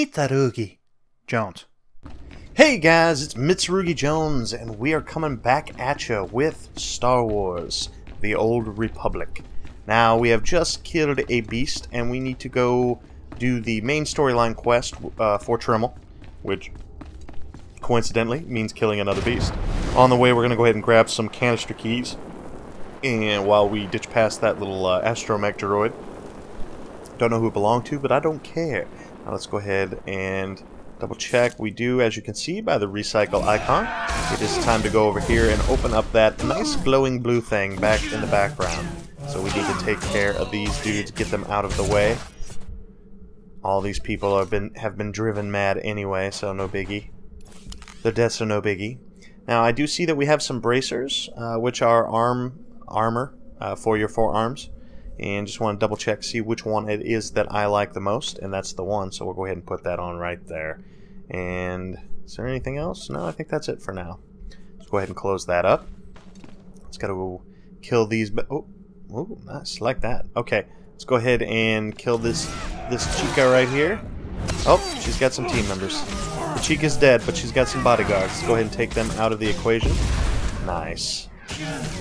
Mitsurugi Jones. Hey guys, it's Mitsurugi Jones, and we are coming back at you with Star Wars: The Old Republic. Now, we have just killed a beast, and we need to go do the main storyline quest for Trimmel, which coincidentally means killing another beast. On the way, we're going to go ahead and grab some canister keys, and while we ditch past that little astromech droid. Don't know who it belonged to, but I don't care. Now let's go ahead and double check. We do, as you can see by the recycle icon. It is time to go over here and open up that nice glowing blue thing back in the background. So we need to take care of these dudes, get them out of the way. All these people have been driven mad anyway, so no biggie. Their deaths are no biggie. Now I do see that we have some bracers, which are armor for your forearms. And just want to double check, see which one it is that I like the most, and that's the one, so we'll go ahead and put that on right there. And is there anything else? No, I think that's it for now. Let's go ahead and close that up. Let's go kill these. Oh, nice, like that. Okay, let's go ahead and kill this chica right here. Oh, she's got some team members. The chica's dead, but she's got some bodyguards. Let's go ahead and take them out of the equation. Nice.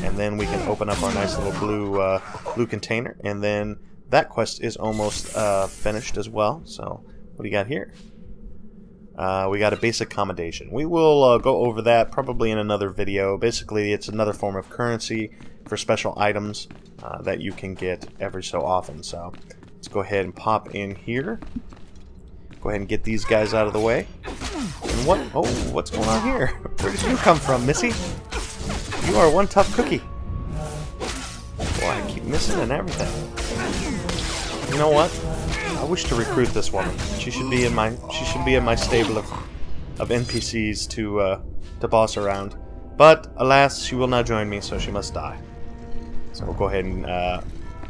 And then we can open up our nice little blue container, and then that quest is almost finished as well. So what do you got here? We got a basic accommodation. We will go over that probably in another video. Basically, it's another form of currency for special items that you can get every so often. So let's go ahead and pop in here. Go ahead and get these guys out of the way. And what? Oh, what's going on here? Where did you come from, Missy? You are one tough cookie. Boy, I keep missing and everything. You know what? I wish to recruit this woman. She should be in my stable of NPCs to boss around. But alas, she will not join me, so she must die. So we'll go ahead and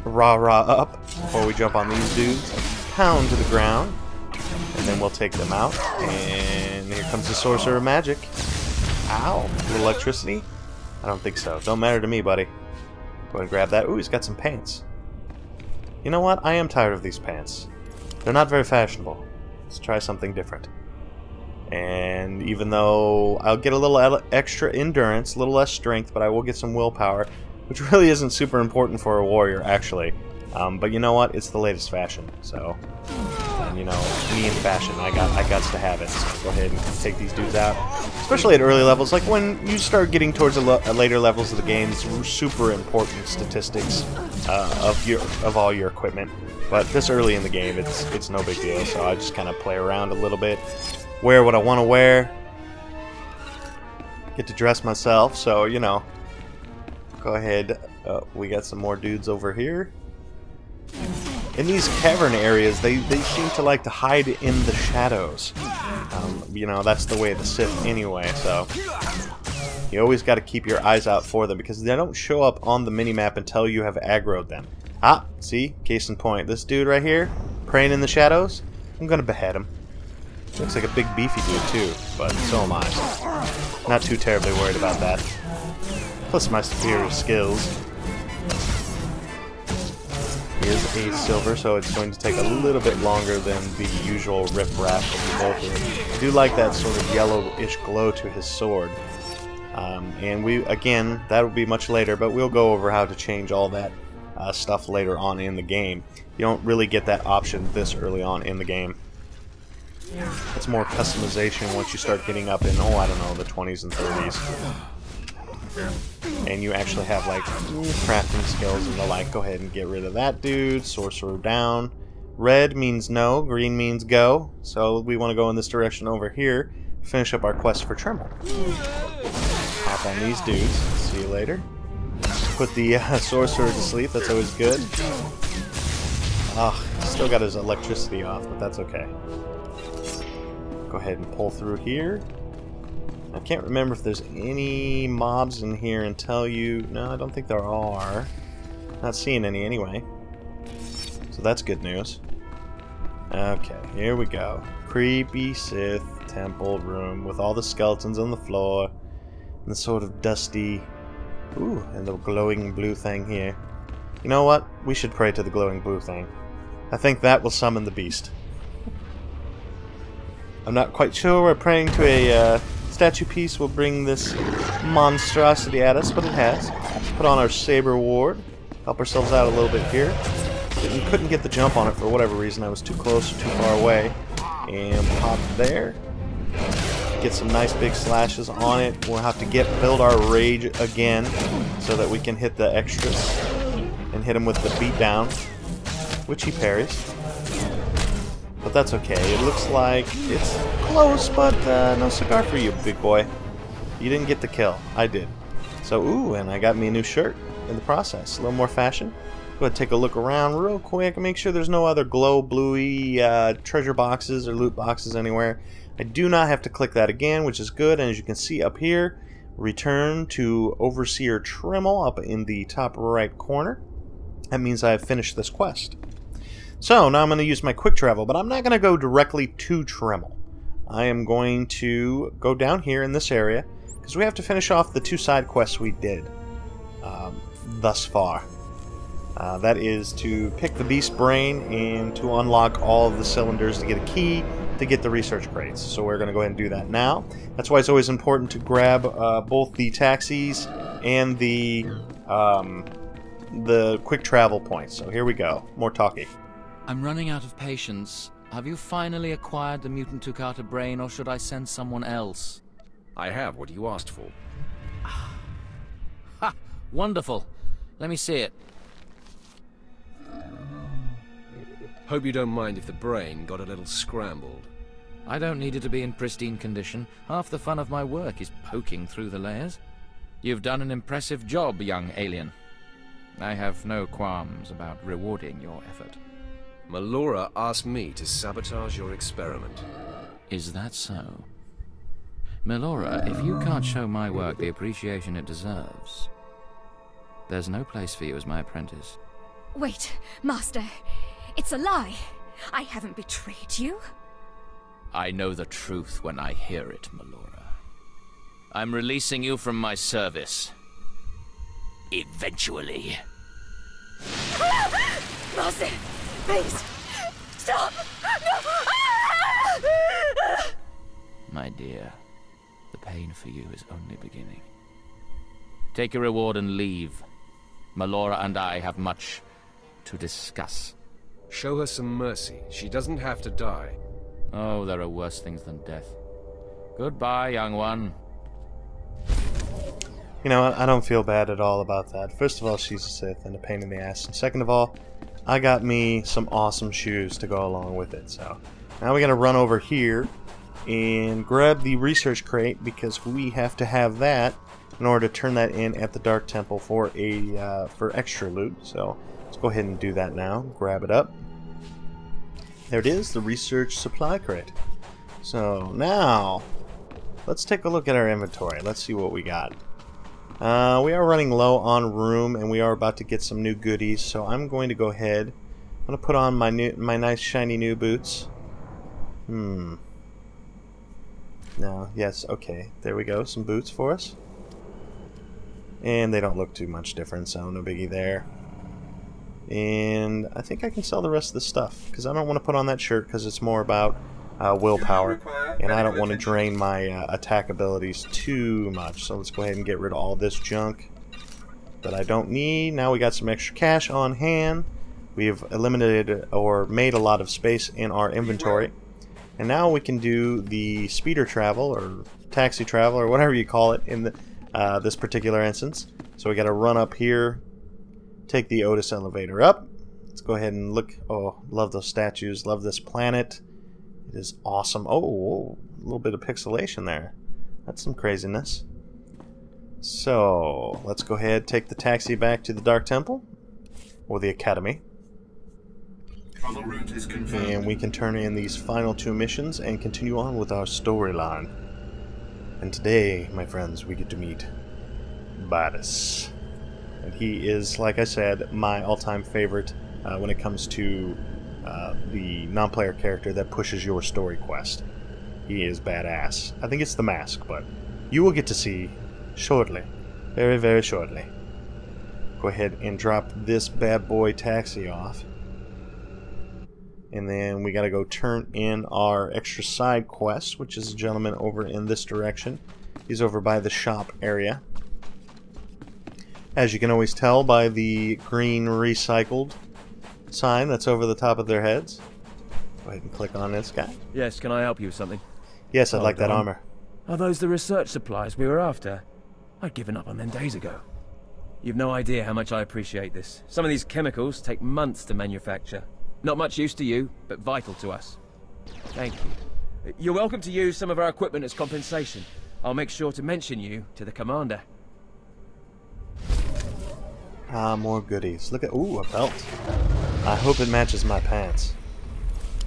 rah up before we jump on these dudes and pound to the ground, and then we'll take them out. And here comes the sorcerer of magic. Ow! A little electricity. I don't think so. Don't matter to me, buddy. Go ahead and grab that. Ooh, he's got some pants. You know what? I am tired of these pants. They're not very fashionable. Let's try something different. And even though I'll get a little extra endurance, a little less strength, but I will get some willpower, which really isn't super important for a warrior, actually. But you know what? It's the latest fashion. So, and, you know, me and fashion, I got to have it. So go ahead and take these dudes out. Especially at early levels, like when you start getting towards the later levels of the game, it's super important statistics of all your equipment. But this early in the game, it's no big deal. So I just kind of play around a little bit, wear what I want to wear, get to dress myself. So you know, go ahead. We got some more dudes over here. In these cavern areas, they seem to like to hide in the shadows. You know, that's the way of the Sith anyway, so you always got to keep your eyes out for them, because they don't show up on the minimap until you have aggroed them. Ah, see? Case in point. This dude right here, praying in the shadows, I'm gonna behead him. Looks like a big beefy dude too, but so am I. Not too terribly worried about that. Plus my superior skills. Is a silver, so it's going to take a little bit longer than the usual riff-raff of the Vulcan. I do like that sort of yellowish glow to his sword. And again, that'll be much later, but we'll go over how to change all that stuff later on in the game. You don't really get that option this early on in the game. It's more customization once you start getting up in, oh, I don't know, the 20s and 30s. And you actually have like crafting skills and the like. Go ahead and get rid of that dude. Sorcerer down. Red means no, green means go. So we want to go in this direction over here. Finish up our quest for Trimmel. Hop on these dudes. See you later. Put the sorcerer to sleep. That's always good. Still got his electricity off, but that's okay. Go ahead and pull through here. I can't remember if there's any mobs in here and tell you. No, I don't think there are. Not seeing any anyway. So that's good news. Okay, here we go. Creepy Sith temple room with all the skeletons on the floor. And the sort of dusty... Ooh, and the glowing blue thing here. You know what? We should pray to the glowing blue thing. I think that will summon the beast. I'm not quite sure we're praying to a statue piece will bring this monstrosity at us, but it has. Let's put on our saber ward, help ourselves out a little bit here. Couldn't get the jump on it for whatever reason. I was too close or too far away. And pop there. Get some nice big slashes on it. We'll have to build our rage again so that we can hit the extras and hit him with the beatdown, which he parries. But that's okay. It looks like it's close, but no cigar for you, big boy. You didn't get the kill. I did. So, ooh, and I got me a new shirt in the process. A little more fashion. Go ahead and take a look around real quick and make sure there's no other glow bluey treasure boxes or loot boxes anywhere. I do not have to click that again, which is good. And as you can see up here, return to Overseer Trimmel up in the top right corner. That means I have finished this quest. So now I'm going to use my quick travel, but I'm not going to go directly to Trimmel. I am going to go down here in this area because we have to finish off the 2 side quests we did thus far. That is to pick the beast brain and to unlock all of the cylinders to get a key to get the research crates. So we're going to go ahead and do that now. That's why it's always important to grab both the taxis and the quick travel points. So here we go. More talking. I'm running out of patience. Have you finally acquired the mutant Tukata brain, or should I send someone else? I have what you asked for. Ha! Wonderful. Let me see it. Hope you don't mind if the brain got a little scrambled. I don't need it to be in pristine condition. Half the fun of my work is poking through the layers. You've done an impressive job, young alien. I have no qualms about rewarding your effort. Melora asked me to sabotage your experiment. Is that so? Melora, if you can't show my work the appreciation it deserves, there's no place for you as my apprentice. Wait, Master. It's a lie. I haven't betrayed you. I know the truth when I hear it, Melora. I'm releasing you from my service. Eventually. Master, please, stop! No! My dear, the pain for you is only beginning. Take your reward and leave. Melora and I have much to discuss. Show her some mercy. She doesn't have to die. Oh, there are worse things than death. Goodbye, young one. You know what? I don't feel bad at all about that. First of all, she's a Sith and a pain in the ass. And second of all, I got me some awesome shoes to go along with it. So now we gotta run over here and grab the research crate because we have to have that in order to turn that in at the Dark Temple for extra loot. So let's go ahead and do that now. Grab it up. There it is, the research supply crate. So now let's take a look at our inventory. Let's see what we got. We are running low on room and we are about to get some new goodies, so I'm going to go ahead. I'm going to put on my nice shiny new boots. No, yes, okay. There we go, some boots for us. And they don't look too much different, so no biggie there. And I think I can sell the rest of the stuff because I don't want to put on that shirt because it's more about willpower, and I don't want to drain my attack abilities too much. So let's go ahead and get rid of all this junk that I don't need. Now we got some extra cash on hand. We've eliminated or made a lot of space in our inventory, and now we can do the speeder travel or taxi travel or whatever you call it in the, this particular instance. So we got to run up here, take the Otis elevator up. Let's go ahead and look. Oh, love those statues. Love this planet. It is awesome. Oh, whoa, a little bit of pixelation there. That's some craziness. So let's go ahead, take the taxi back to the Dark Temple or the Academy, and we can turn in these final 2 missions and continue on with our storyline. And today, my friends, we get to meet Bardis. And he is, like I said, my all-time favorite when it comes to the non-player character that pushes your story quest. He is badass. I think it's the mask, but you will get to see shortly. Very, very shortly. Go ahead and drop this bad boy taxi off. And then we gotta go turn in our extra side quest, which is a gentleman over in this direction. He's over by the shop area. As you can always tell by the green recycled sign that's over the top of their heads. Go ahead and click on this guy. Yes, can I help you with something? Yes, I'd like that armor. Are those the research supplies we were after? I'd given up on them days ago. You've no idea how much I appreciate this. Some of these chemicals take months to manufacture. Not much use to you, but vital to us. Thank you. You're welcome to use some of our equipment as compensation. I'll make sure to mention you to the commander. Ah, more goodies. Look at... Ooh, a belt. I hope it matches my pants.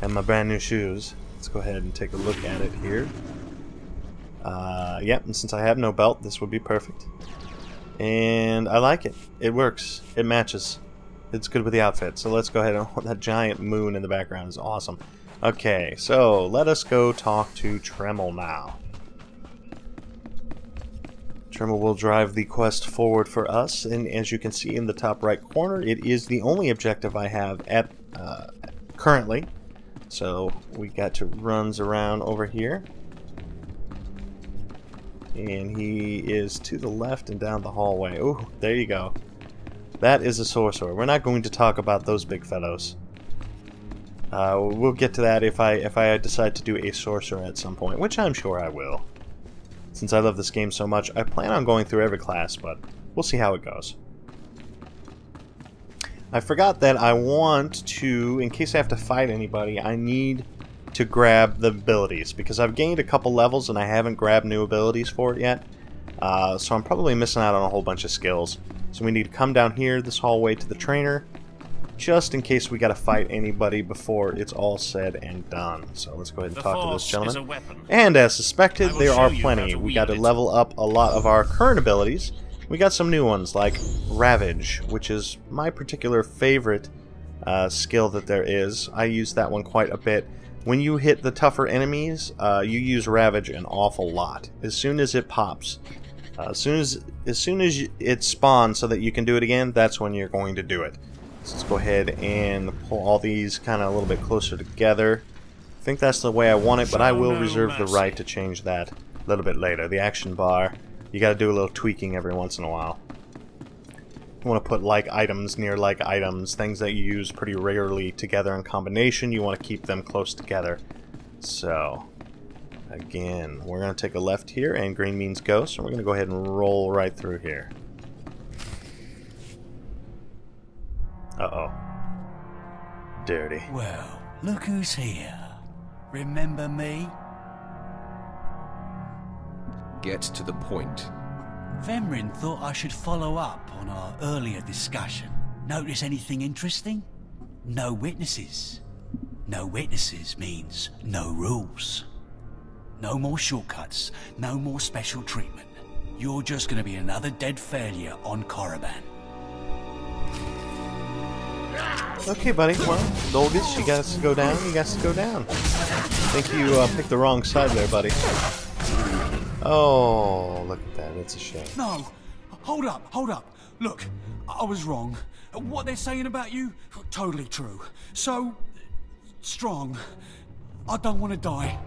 And my brand new shoes. Let's go ahead and take a look at it here. Yep, and since I have no belt, this would be perfect. And I like it. It works. It matches. It's good with the outfit. So let's go ahead and... that giant moon in the background is awesome. Okay, so let us go talk to Tremel now. Tremel will drive the quest forward for us, and as you can see in the top right corner, it is the only objective I have at currently. So we got to runs around over here. And he is to the left and down the hallway. Oh, there you go. That is a sorcerer. We're not going to talk about those big fellows. We'll get to that if I decide to do a sorcerer at some point, which I'm sure I will. Since I love this game so much, I plan on going through every class, but we'll see how it goes. I forgot that I want to, in case I have to fight anybody, I need to grab the abilities, because I've gained a couple levels and I haven't grabbed new abilities for it yet. So I'm probably missing out on a whole bunch of skills. So we need to come down here this hallway to the trainer, just in case we gotta fight anybody before it's all said and done. So let's go ahead and talk to this gentleman. And as suspected, there are plenty. We got to level up a lot of our current abilities. We got some new ones like Ravage, which is my particular favorite skill that there is. I use that one quite a bit. When you hit the tougher enemies, you use Ravage an awful lot. As soon as it pops, as soon as it spawns so that you can do it again, that's when you're going to do it. So let's go ahead and pull all these kind of a little bit closer together. I think that's the way I want it, but I will reserve the right to change that a little bit later. The action bar, you got to do a little tweaking every once in a while. You want to put like items near like items, things that you use pretty rarely together in combination. You want to keep them close together. So, again, we're going to take a left here, and green means go, so we're going to go ahead and roll right through here. Uh-oh. Dirty. Well, look who's here. Remember me? Get to the point. Vemrin thought I should follow up on our earlier discussion. Notice anything interesting? No witnesses. No witnesses means no rules. No more shortcuts, no more special treatment. You're just gonna be another dead failure on Korriban. Okay, buddy. Well, Dolgus, you got to go down. You got to go down. I think you picked the wrong side there, buddy. Oh, look at that. It's a shame. No! Hold up, hold up. Look, I was wrong. What they're saying about you, totally true. So, strong. I don't want to die.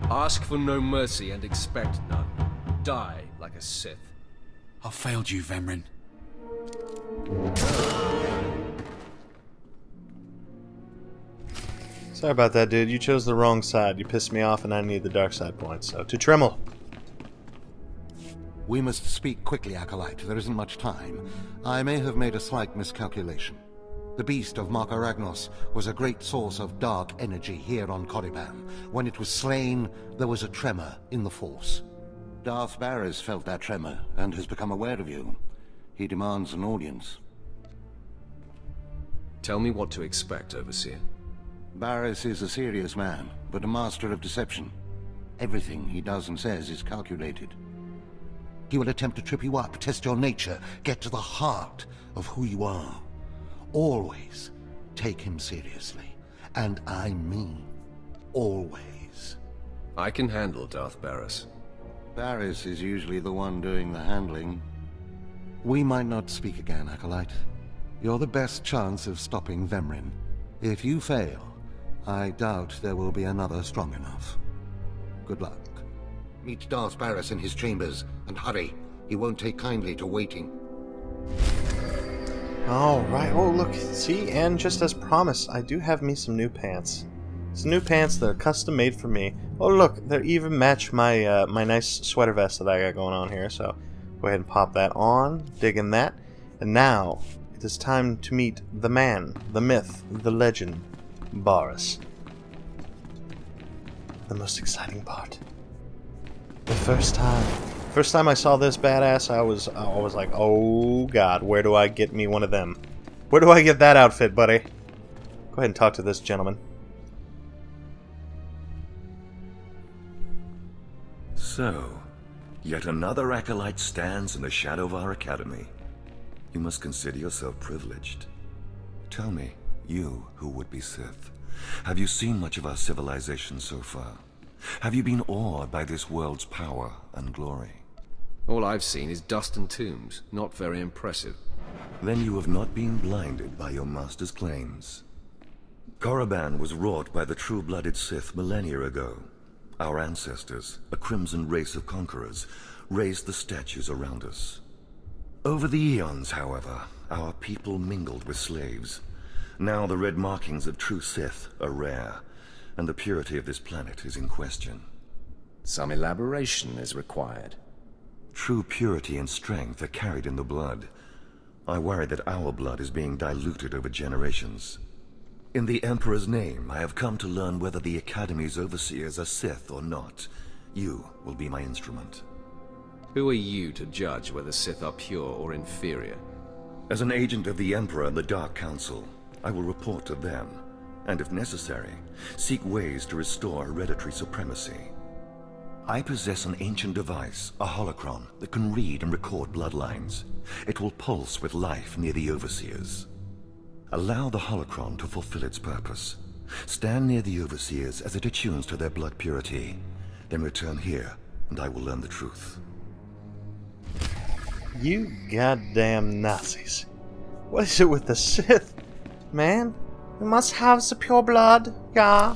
Ask for no mercy and expect none. Die like a Sith. I failed you, Vemrin. Sorry about that, dude. You chose the wrong side. You pissed me off, and I need the dark side points. So, to Tremel. We must speak quickly, Acolyte. There isn't much time. I may have made a slight miscalculation. The beast of Markaragnos was a great source of dark energy here on Korriban. When it was slain, there was a tremor in the Force. Darth Barris felt that tremor, and has become aware of you. He demands an audience. Tell me what to expect, Overseer. Barris is a serious man, but a master of deception. Everything he does and says is calculated. He will attempt to trip you up, test your nature, get to the heart of who you are. Always take him seriously. And I mean always. I can handle Darth Barris. Barris is usually the one doing the handling. We might not speak again, Acolyte. You're the best chance of stopping Vemrin. If you fail, I doubt there will be another strong enough. Good luck. Meet Darth Barris in his chambers, and hurry. He won't take kindly to waiting. Alright, oh look, see, and just as promised, I do have me some new pants. Some new pants that are custom made for me. Oh look, they even match my my nice sweater vest that I got going on here, so go ahead and pop that on, digging that. And now, it is time to meet the man, the myth, the legend, Barris. The most exciting part. The first time I saw this badass, I was like, oh god, where do I get me one of them? Where do I get that outfit, buddy? Go ahead and talk to this gentleman. So, yet another acolyte stands in the shadow of our academy. You must consider yourself privileged. Tell me, you who would be Sith, have you seen much of our civilization so far? Have you been awed by this world's power and glory? All I've seen is dust and tombs. Not very impressive. Then you have not been blinded by your master's claims. Korriban was wrought by the true-blooded Sith millennia ago. Our ancestors, a crimson race of conquerors, raised the statues around us. Over the eons, however, our people mingled with slaves. Now the red markings of true Sith are rare, and the purity of this planet is in question. Some elaboration is required. True purity and strength are carried in the blood. I worry that our blood is being diluted over generations. In the Emperor's name, I have come to learn whether the Academy's overseers are Sith or not. You will be my instrument. Who are you to judge whether Sith are pure or inferior? As an agent of the Emperor and the Dark Council, I will report to them, and if necessary, seek ways to restore hereditary supremacy. I possess an ancient device, a holocron, that can read and record bloodlines. It will pulse with life near the overseers. Allow the holocron to fulfill its purpose. Stand near the overseers as it attunes to their blood purity. Then return here, and I will learn the truth. You goddamn Nazis. What is it with the Sith? Man, we must have the pure blood, yeah.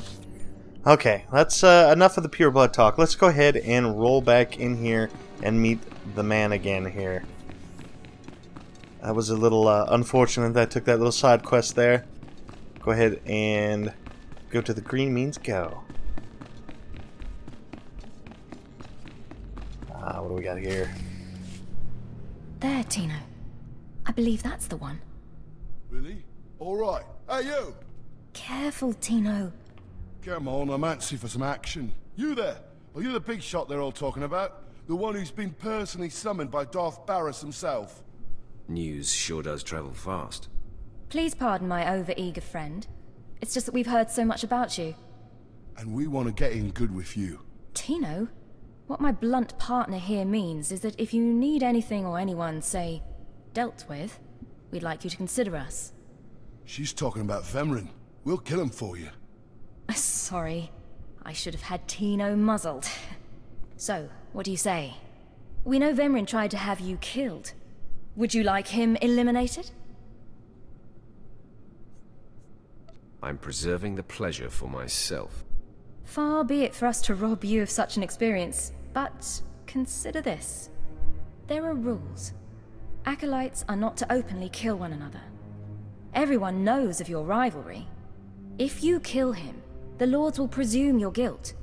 Okay, that's enough of the pure blood talk. Let's go ahead and roll back in here and meet the man again here. That was a little unfortunate that I took that little side quest there. Go ahead and go to the green means go. What do we got here? There, Tino. I believe that's the one. Really? Alright. Hey, you! Careful, Tino. Come on, I'm antsy for some action. You there? Are you the big shot they're all talking about? The one who's been personally summoned by Darth Barris himself? News sure does travel fast. Please pardon my over-eager friend. It's just that we've heard so much about you. And we want to get in good with you. Tino? What my blunt partner here means is that if you need anything or anyone, say, dealt with, we'd like you to consider us. She's talking about Vemrin. We'll kill him for you. Sorry. I should have had Tino muzzled. So, what do you say? We know Vemrin tried to have you killed. Would you like him eliminated? I'm preserving the pleasure for myself. Far be it for us to rob you of such an experience, but consider this. There are rules. Acolytes are not to openly kill one another. Everyone knows of your rivalry. If you kill him, the Lords will presume your guilt.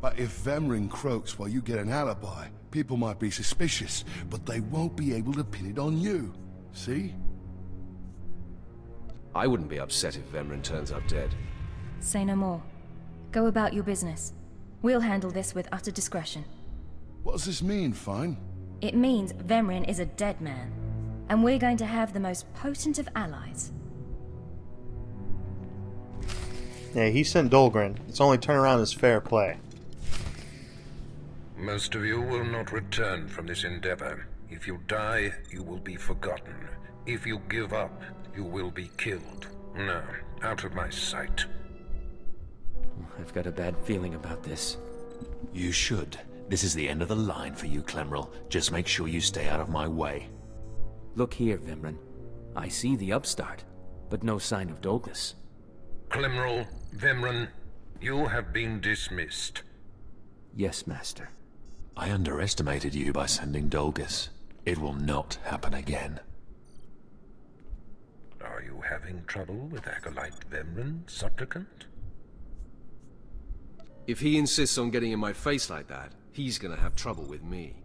But if Vemrin croaks while you get an alibi, people might be suspicious, but they won't be able to pin it on you. See? I wouldn't be upset if Vemrin turns up dead. Say no more. Go about your business. We'll handle this with utter discretion. What does this mean, Fine? It means Vemrin is a dead man, and we're going to have the most potent of allies. Yeah, he sent Dolgren. Its only turnaround is fair play. Most of you will not return from this endeavor. If you die, you will be forgotten. If you give up, you will be killed. No, out of my sight. I've got a bad feeling about this. You should. This is the end of the line for you, Clemrel. Just make sure you stay out of my way. Look here, Vemrin. I see the upstart, but no sign of Douglas. Clemrel, Vemran, you have been dismissed. Yes, Master. I underestimated you by sending Dolgus. It will not happen again. Are you having trouble with Acolyte Vemran, Supplicant? If he insists on getting in my face like that, he's gonna have trouble with me.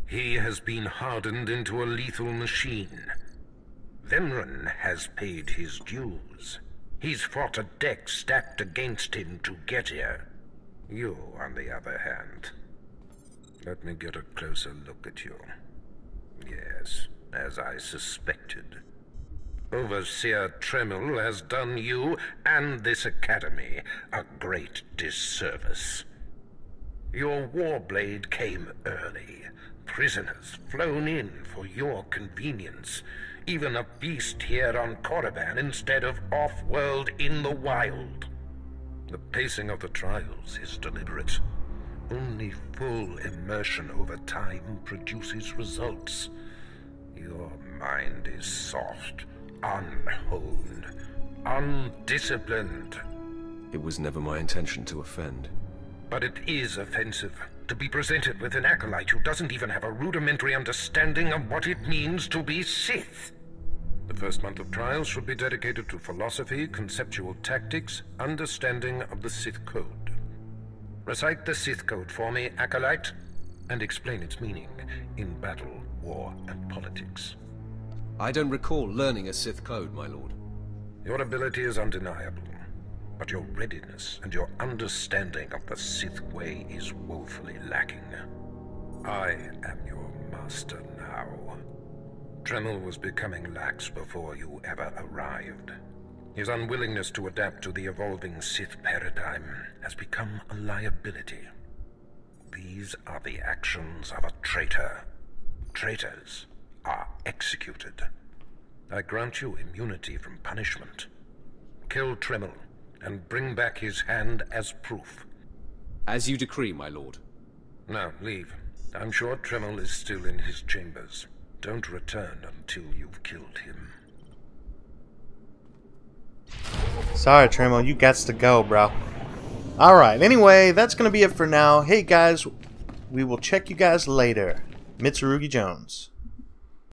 He has been hardened into a lethal machine. Vemran has paid his dues. He's fought a deck stacked against him to get here. You, on the other hand... Let me get a closer look at you. Yes, as I suspected. Overseer Tremel has done you and this academy a great disservice. Your warblade came early. Prisoners flown in for your convenience. Even a beast here on Korriban instead of off-world in the wild. The pacing of the trials is deliberate. Only full immersion over time produces results. Your mind is soft, unhoned, undisciplined. It was never my intention to offend. But it is offensive to be presented with an acolyte who doesn't even have a rudimentary understanding of what it means to be Sith. The first month of trials should be dedicated to philosophy, conceptual tactics, understanding of the Sith Code. Recite the Sith Code for me, acolyte, and explain its meaning in battle, war, and politics. I don't recall learning a Sith Code, my lord. Your ability is undeniable, but your readiness and your understanding of the Sith way is woefully lacking. I am your master now. Tremel was becoming lax before you ever arrived. His unwillingness to adapt to the evolving Sith paradigm has become a liability. These are the actions of a traitor. Traitors are executed. I grant you immunity from punishment. Kill Tremel and bring back his hand as proof. As you decree, my lord. Now, leave. I'm sure Tremel is still in his chambers. Don't return until you've killed him. Sorry, Tremel, you gots to go, bro. Alright, anyway, that's going to be it for now. Hey, guys, we will check you guys later. Mitsurugi Jones.